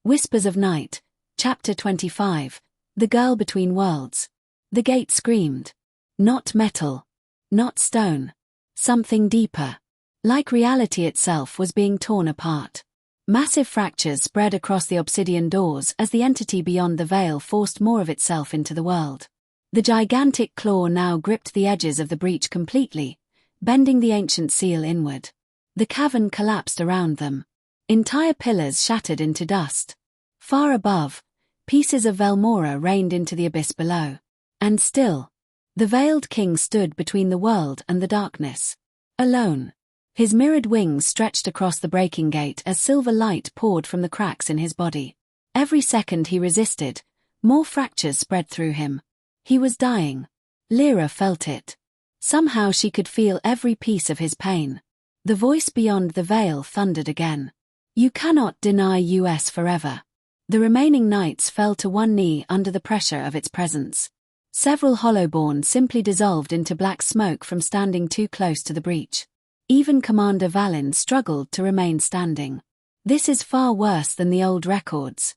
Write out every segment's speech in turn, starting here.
Whispers of Night, Chapter 25, The Girl Between Worlds. The gate screamed. Not metal. Not stone. Something deeper. Like reality itself was being torn apart. Massive fractures spread across the obsidian doors as the entity beyond the veil forced more of itself into the world. The gigantic claw now gripped the edges of the breach completely, bending the ancient seal inward. The cavern collapsed around them. Entire pillars shattered into dust. Far above, pieces of Velmora rained into the abyss below. And still, the veiled king stood between the world and the darkness. Alone. His mirrored wings stretched across the breaking gate as silver light poured from the cracks in his body. Every second he resisted, more fractures spread through him. He was dying. Lira felt it. Somehow she could feel every piece of his pain. The voice beyond the veil thundered again. You cannot deny us forever. The remaining knights fell to one knee under the pressure of its presence. Several Hollowborn simply dissolved into black smoke from standing too close to the breach. Even Commander Valin struggled to remain standing. This is far worse than the old records.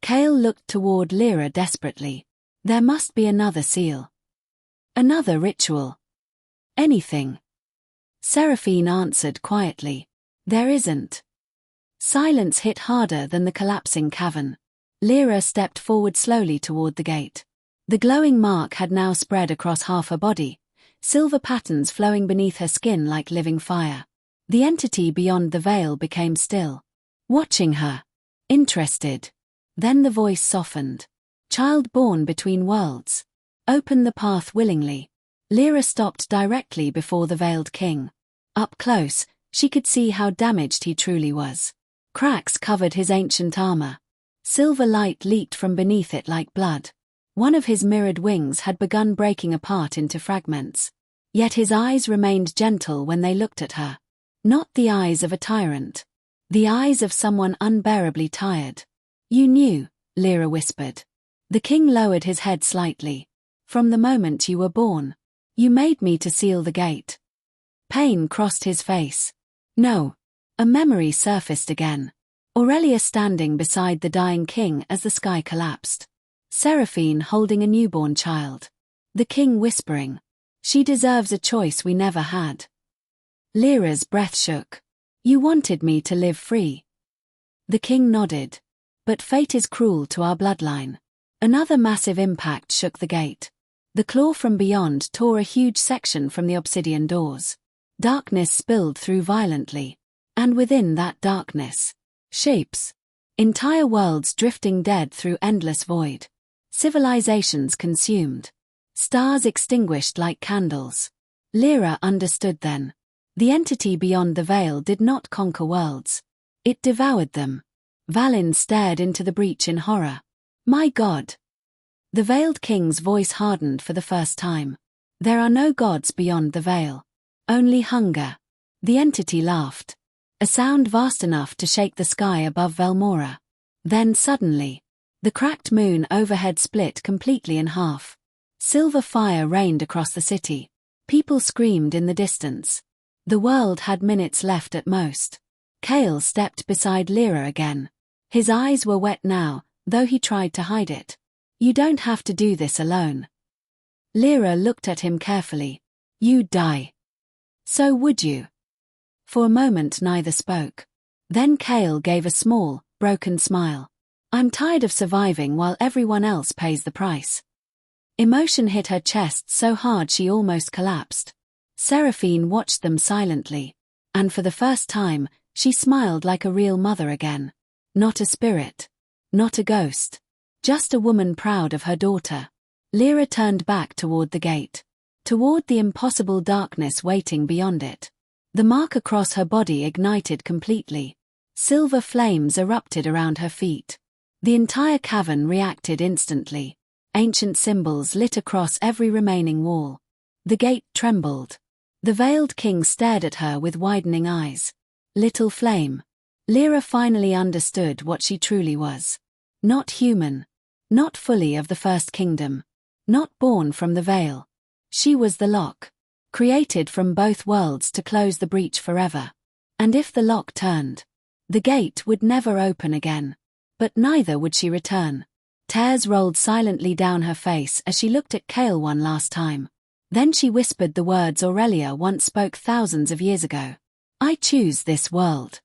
Kale looked toward Lira desperately. There must be another seal. Another ritual. Anything. Seraphine answered quietly. There isn't. Silence hit harder than the collapsing cavern. Lira stepped forward slowly toward the gate. The glowing mark had now spread across half her body, silver patterns flowing beneath her skin like living fire. The entity beyond the veil became still, watching her, interested. Then the voice softened. Child born between worlds. Open the path willingly. Lira stopped directly before the veiled king. Up close, she could see how damaged he truly was. Cracks covered his ancient armor. Silver light leaked from beneath it like blood. One of his mirrored wings had begun breaking apart into fragments. Yet his eyes remained gentle when they looked at her. Not the eyes of a tyrant. The eyes of someone unbearably tired. You knew, Lira whispered. The king lowered his head slightly. From the moment you were born. You made me to seal the gate. Pain crossed his face. No. A memory surfaced again. Aurelia standing beside the dying king as the sky collapsed. Seraphine holding a newborn child. The king whispering. She deserves a choice we never had. Lyra's breath shook. You wanted me to live free. The king nodded. But fate is cruel to our bloodline. Another massive impact shook the gate. The claw from beyond tore a huge section from the obsidian doors. Darkness spilled through violently. And within that darkness, shapes. Entire worlds drifting dead through endless void. Civilizations consumed. Stars extinguished like candles. Lira understood then. The entity beyond the veil did not conquer worlds. It devoured them. Valin stared into the breach in horror. My God! The veiled king's voice hardened for the first time. There are no gods beyond the veil. Only hunger. The entity laughed. A sound vast enough to shake the sky above Velmora. Then suddenly, the cracked moon overhead split completely in half. Silver fire rained across the city. People screamed in the distance. The world had minutes left at most. Kale stepped beside Lira again. His eyes were wet now, though he tried to hide it. You don't have to do this alone. Lira looked at him carefully. You'd die. So would you? For a moment neither spoke. Then Kale gave a small, broken smile. I'm tired of surviving while everyone else pays the price. Emotion hit her chest so hard she almost collapsed. Seraphine watched them silently. And for the first time, she smiled like a real mother again. Not a spirit. Not a ghost. Just a woman proud of her daughter. Lira turned back toward the gate. Toward the impossible darkness waiting beyond it. The mark across her body ignited completely. Silver flames erupted around her feet. The entire cavern reacted instantly. Ancient symbols lit across every remaining wall. The gate trembled. The veiled king stared at her with widening eyes. Little flame. Lira finally understood what she truly was. Not human. Not fully of the First Kingdom. Not born from the veil. She was the lock. Created from both worlds to close the breach forever. And if the lock turned, the gate would never open again. But neither would she return. Tears rolled silently down her face as she looked at Kale one last time. Then she whispered the words Aurelia once spoke thousands of years ago. I choose this world.